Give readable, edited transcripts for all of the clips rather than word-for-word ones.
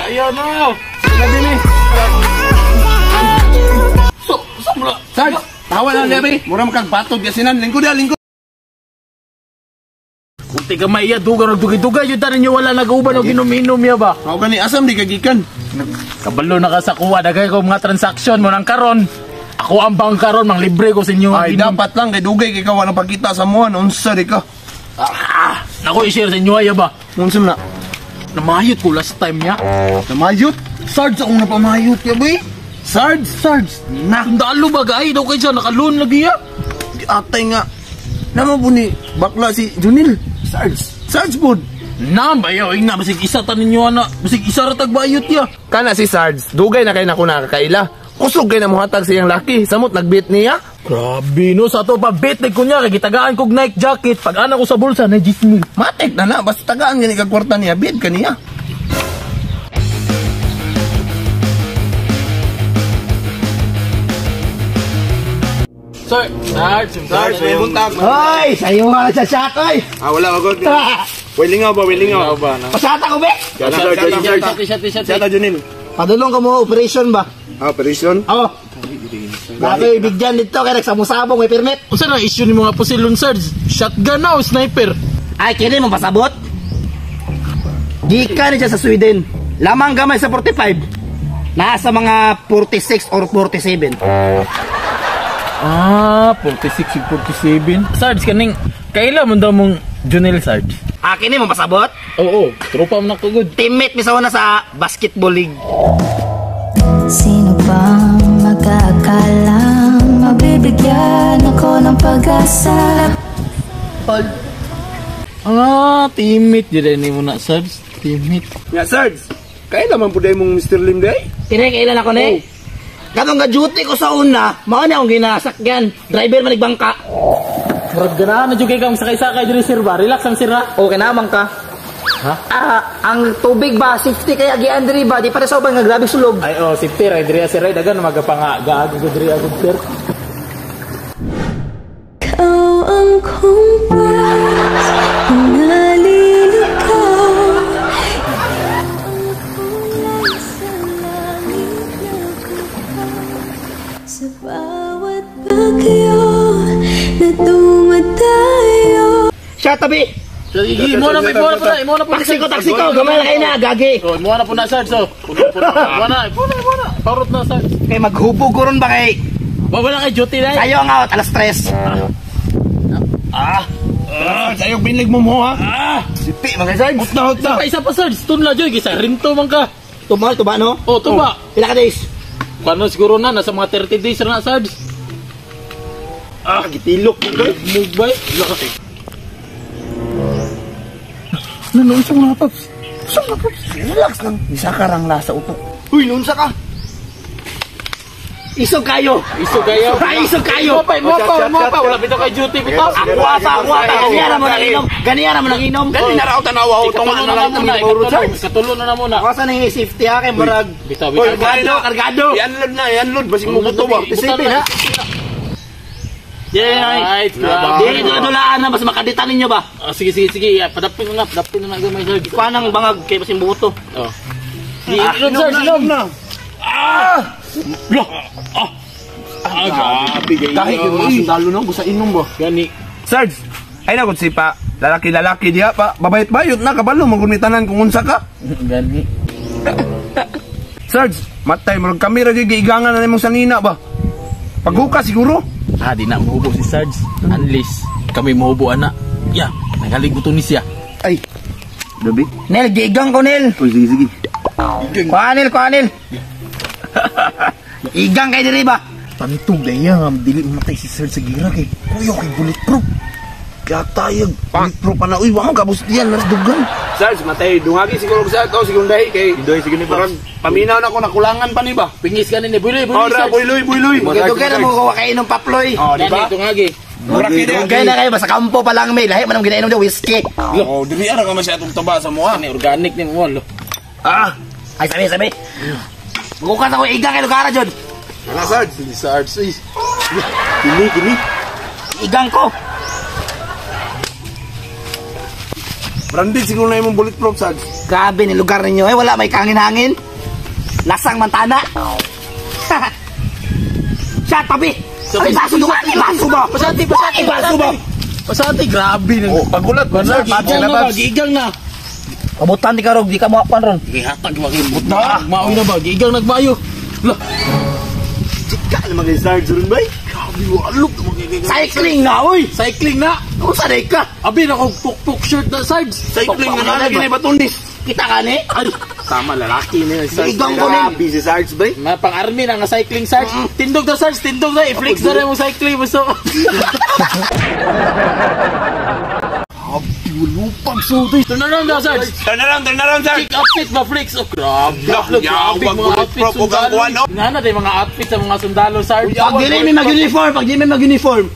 Ayaw na! Sila din eh! Samula! Sarge! Tawa na Levi! Mura makagbatog yasinan! Lingkod ya! Lingkod! Kung tiga maiya, duga nagdugay-dugay yun tanin nyo wala nag-uban o ginom-inom ya ba? Ako gani, asam di kagikan. Kabalo na ka sa kuha, dagay ko mga transaksyon mo ng karon. Ako ang bang karon, mang libre ko sa inyo. Ay, dapat lang, kay dugay, kay kawan ang pagkita sa muhan, unsa di ka. Naku, i-share sa inyo ya ba? Unsa na? Namayot ko last time ya. Namayot? Sarge, akong napamayot ya ba eh? Sarge? Na. Tundalo ba gay, daw kayo siya, nakaloon lagi ya. Atay nga. Nama po ni bakla si Junil. Sarge po. Bayaw, ina, basig isa tanin nyo, ana. Basig isa ratag bayot ya. Kana si Sarge, dugay na kayo na ko nakakaila. Kusog kayo na muhatag siyang laki. Samot nagbit niya. Grabe no, sa to pa bit na kunya, kay gitagaan kog Nike jacket. Pag ana ko sa bulsa, na 10,000. Matik na, basta tagaan gani kagkwarta niya, bit ka niya. Sarge, may buntag. Hoy, sayo nga sa shot, oy. Wala agad. Wilingaw ba? Pasata ko, be. Shata Junil. Padulong ka mo, operation ba? Operation? Oo. Bakit bigyan dito, kaya nagsabong-sabong, may permit. Unsa na issue ni mga pusilon, Sarge? Shotgun na o sniper? Ay, kini mo pasabot. Gikan niya sa Sweden. Lamang gamay sa 45. Nasa mga 46 or 47. 46 47. Sarge, kaning kailan mo daw mong Junel, Sarge? Kini mo pasabot? Oo, tropa mo na kagod. Teammate mi sa una sa basketball league. Sino bang mag-aakalang mabibigyan ako ng pag-asa? Teammate dyan ni mo na, Sarge. Teammate. Ya, Sarge. Kailan man po dahil mong Mr. Lim day? Kailan ako ni? Katong ga-duty ko sa una, mao na akong ginasakyan. Driver manigbangka. Murag ganahan na dyan kayo kang sakay-sakay dyan, sir ba? Relax ang sir ha? Okay naman ka. Ha? Ang tubig ba, safety kaya giandri ba? Di pa rin sa ubang nga grabe sulog. Ay, safety, ray, diri sir, ray, dagan, magapanga-gaag, diri agad, sir. Ikaw ang kumpas, nalilikaw. Sa bawat bagyo na dumadayo. Siya, tabi! Imo na po. Taksi ko, gamay na kayo na, gagi. So, imo na po na, Sarge, so. Puno. Imo na. Parot na, Sarge. Kaya maghubog ko ron ba kay? Wala kay duty na. Sayo ang out, alas 3. Sayong binlig mo ha? Sipi, mga Sarge. Hot na. Isa pa, Sarge. Tunla, Joy. Kisa, rinto man ka. Tuba no? Tuba. Pila ka days? Paano siguro na, nasa mga 30 days na, Sarge. Gitilok. Mugbay. Noon sa mga paps. Relax lang. Isa ka rang lasa utok. Uy, nunsa ka? Isog kayo. Isog kayo. Mo pa. Wala bitaw kay duty bitaw. Ako pa. Ganyan mo nang inom. Ganyan na raw tanawa. Katulo na muna. Ako sa nang safety ha kay murag. Bitaw. Kargado. Yan-load. Basing mo buto ba? Isipin ha. Right. Dito adulaan na mas makaditan ninyo ba? Sige. Padapin na gamay, Sarge. Panang bangag kay basing buto. Oh. Inom, Sarge, inom. Grabe kayo. Kahit yung mga sundalo nang gusto inom ba? Gani. Sarge, ay na kung sipa. Lalaki diha pa. Babayot na kabalo. Magumitanan kung unsa ka. Gani. Sarge, matay mo kamera di giigangan na nimong sanina ba? Paghuka siguro. Di na mahubo si Sarge. Unless kami mahubo ana. Yeah, nagalibuto ni siya. Ay. Dabi. Nel, gigang ko Nel. Uy, sige. Kuanil. Igang kay diri ba? Pantog na yan. Dili matay si Sarge sa gira kay. Kuyo kay bulletproof. Kaya tayag. Bulletproof pa na. Uy, wala kabus diyan. Naras dugan. Sarge, matay. Dungagi siguro ko sa ito. Siguro dahil kay. Idoy, siguro ni parang paminaw na ko. Nakulangan pa ni ba? Pingis ka ni Buloy. Buloy. Dugan na mo ko kainom paploy. Diba? Tungagi. Dugay na kayo. Basta kampo pa lang may. Lahi man ang ginainom daw whiskey. Dili ara ka masyadong taba sa mga. Organic ni mo. Ay, sabi. Bukas ako igang kay Lugara, Jod. Wala, Sarge. Si Sarge. Igang ko. Branded siguro na yung bulletproof, Sarge. Grabe ni lugar ninyo eh, wala may kahangin-hangin. Lasang mantana. Siya, tabi! Ay, baso mo! Baso mo! Pasati, Baso mo! Pasati, grabe nang pagulat ba na? Giigang na. Kabutan di karog, di ka mawapan ron. Gihatag makimot na. Maoy na ba? Giigang nagmayo. Lah, Chika naman kay Sarge rin ba? Grabe mo, alok naman kay Cycling na, oy! cycling na. Kung sanay ka? Abi na kong pukpuk shirt na Sarge. Cycling na nalagi na batunis. Kita ka ni? Ay, tama lalaki na yung Sarge. Igang ko rin. Grabe si Sarge ba? Mga pang-army na nga cycling Sarge. Tindog na Sarge, tindog na. I-flex na rin mo cycling mo so. Lupag suti. Turn around na Sarge. Turn around, Sarge. Kick outfit ba flex? Oh, grabe. Grabe mga outfit sundalo. Nana tayo mga outfit sa mga sundalo Sarge. Pag di may mag-uniform,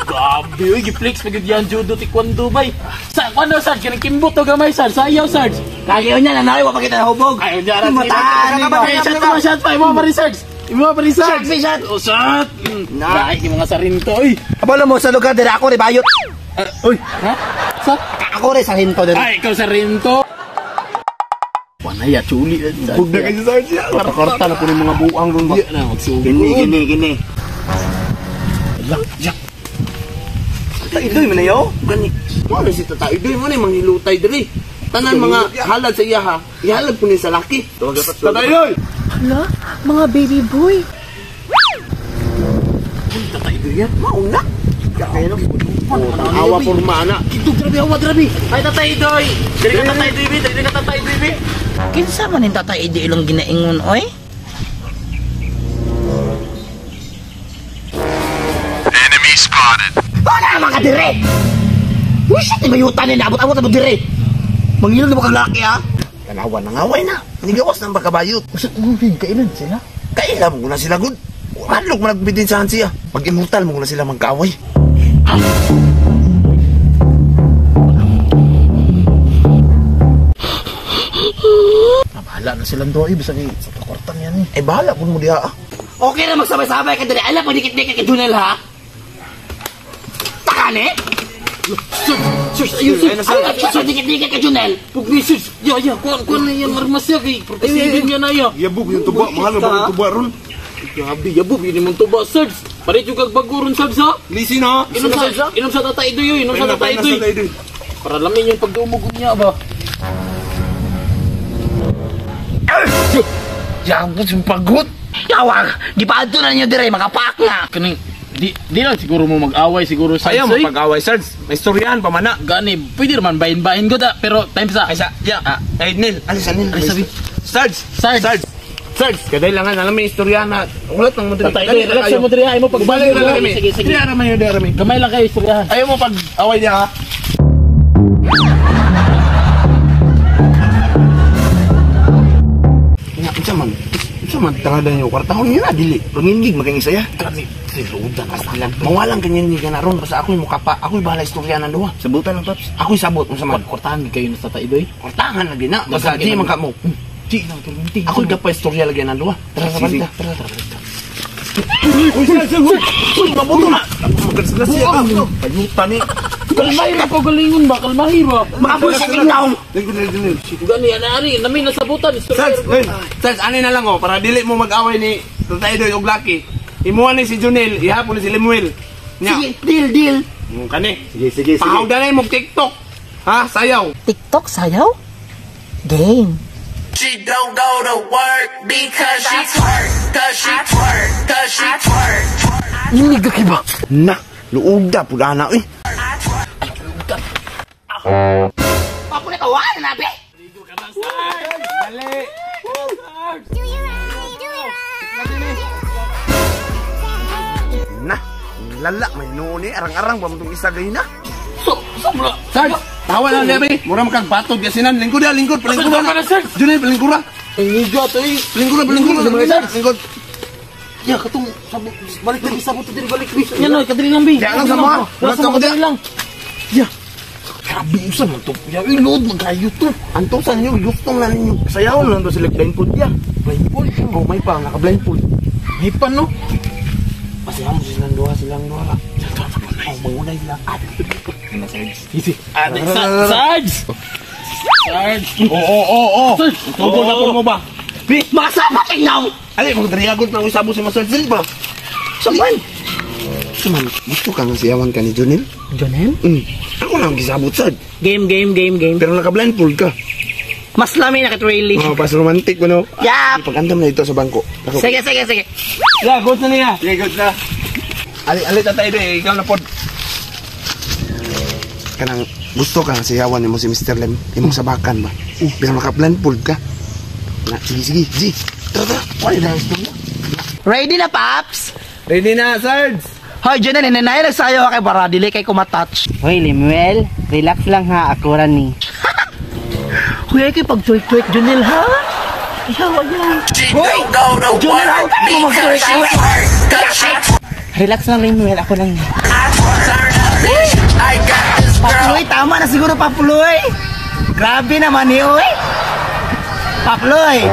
Grabe, uy, gi-flex pag yan judo taekwondo bay. Sa ano Sarge, kanang kimbot to gamay Sarge. Sayaw Sarge. Kagayon niya, nanay, wapag kita nahubog. Ayaw niya rin. Mataan, Shot pa, shot pa. Imo pa rin Sarge. Imo pa rin Sarge. Shot. Oh, shot. Dahil yung mga sarinto, uy. Abala mo, sa lugar din ako, ribayot. Uy, ha? Sa? Ako rin sa hinto din. Ay, ikaw sarinto. Wanaya, chuli. Huwag na kayo Sarge. Karta na po ng mga buang ron ba? Na, magsugod. Gini. Yak. Tataidoy mo na yaw? Gani. Ano si tataidoy mo na yung manghilutay dali. Tanan mga halad sa iya ha. Ihalad po niya sa laki. Tataidoy! Hala, mga baby boy. Tataidoy yan? Mauna. Kaya na. Awa porma na. Ito, grabe, awa, grabe. Ay, tatay doy. Dili ka tatay doy, dili ka tatay doy. Kinsa man yung tatay di ilong ginaingon, oy? Enemy spotted. Wala naman ka dire! Uy, shit, ibayutan na abot-abot na dire. Mangilong na mo kang laki, ha? Kanawan na ngaway na. Nigawas ng bakabayot. Gusto mo, kailan sila? Kailan mo na sila good. Manlok mo nagbidinsahan siya. Pag immortal mo na sila magkaaway. Bahala na silang doy, bisag sa kakortan yan eh. Eh bahala po mo diha ah. Okay na magsabay-sabay ka dire. Alam, padikit-dikit ka Junel, ha? Takane? Sus, ayun, sus. Ay, dikit-dikit ka Junel. Pugni, sus. Ya, kuan na yung armas ya kay. Protesidin niya na ya. Yabog yung tuba. Mahal ba yung tuba ron? Grabe, yabog, yun yung tuba, Sarge. Pare yung kagbaguron, Sarge, ha? Lisi na. Inom sa tatay doy, inom sa tatay doy. Para lamin yung pagdumugon niya ba? Yabot yung pagod. Yawag, gipaadto na ninyo dire, makapak na. Kaning, di lang siguro mo mag-away, siguro Sarge. Ayaw mapag-away, Sarge. May storyahan pa man na. Gani, pwede naman bahin-bahin ko ta, pero time sa. Ay, Nil. Alis, Nil. Alis, sabi. Sarge. Kaday lang nga, alam mo yung istorya na ulat ng madali. Tatay doy, relax mo diri, ay mo pagbalik Balik na kami. Sige. Diya naman yun, diya naman. Gamay lang kayo, istoryahan. Ayaw mo pag-away diya ha? Isa man, tangada niyo, kwartahon niyo na, dili. Pangingig, maging isa ya. Gani, siludan na Lang. Mawalang kanyan ni ka na ron, basta ako'y mukapa, ako'y bahala istorya ng duha. Sabutan ng Paps. Ako'y sabot mo sa man. Kortahan kayo na sa tatay doy. Kwartahan lagi na, basta di man ka mo. Di lang, turminti. Ako'y gapa istorya lagi ng duha. Tara sa balita. Tara. Uy, mabuto na! Magalas siya ka. Payuta ni. Kalmahin ako, galingon ba? Kalmahin ba? Makapulis sa tingnaw. Gani, anari, namin nasabutan. Sarge, ano na lang oh, para dili mo mag-away ni Tatay Doy og Lucky. Imuha ni si Junel, ihapon ni si Lemuel. Nya. Sige, deal. Kani. Sige. Pahawdan mo TikTok. Ha, sayaw. TikTok sayaw? Game. She don't go to work because she twerk. Cause she twerk. Ini gakiba. Na, luugda pud ana eh. Papo na kawan na be. Dali. Na, lala may nuni arang-arang ba mong isa gay na? Sobra. Sarge, tawa na niya be. Mura makang patod gasinan. Lingkod. Pasal ka na, Sarge. Junel, palingkura. Ingiga to eh. Lingkura. Lingkod. Ya, katong balik lagi sabot diri balik bis. Yan no, kadiri lang bi. Diyan lang sa mga. Wala sa kadiri lang. Ya. Grabe usa man to. Ya, ilod magkayo to. Antosan niyo, gustong na ninyo. Sayaw lang to sila blindfold ya. Blindfold? Oh, may pa, naka-blindfold. May pa no. Pasayaw mo silang duha. Oh, mangunay sila. Okay na, Sarge. Easy. Sarge! Sarge! Oo. Tungkol na po mo ba? Makasama tingnaw! Ali, magdariagot na usabo si Masarge. Dili ba? Saman? Saman, gusto ka nga siyawan ka ni Jonel? Jonel? Ako lang gisabot, Sarge. Game. Pero naka-blindfold ka. Mas lami na katrailing. Oh, pas romantic mo, no? Yap! Pag-andam na ito sa bangko. Ako. Sige. Yeah, good na niya. Yeah, good na. Ali, tatay do eh. Ikaw na pod. Kanang gusto ka nga siyawan ni mo si Mr. Lem. Imong sabakan ba? Pero naka-blindfold ka. Na, sige. Tara. Wala na gusto mo. Ready na, Paps? Ready na, Sarge. Hoy, Jonel, ninanay lang sa'yo kay para dili kay kumatouch. Hoy, Limuel, relax lang ha, ako ran ni. Kuya, kay pag-tweak, Jonel, ha? Ayaw. She don't go to work because she twerk. Cause she Relax lang, Limuel, ako lang. I twerk her up, bitch. I got this girl. Paploy, tama na siguro, Paploy. Grabe naman, oy. Paploy.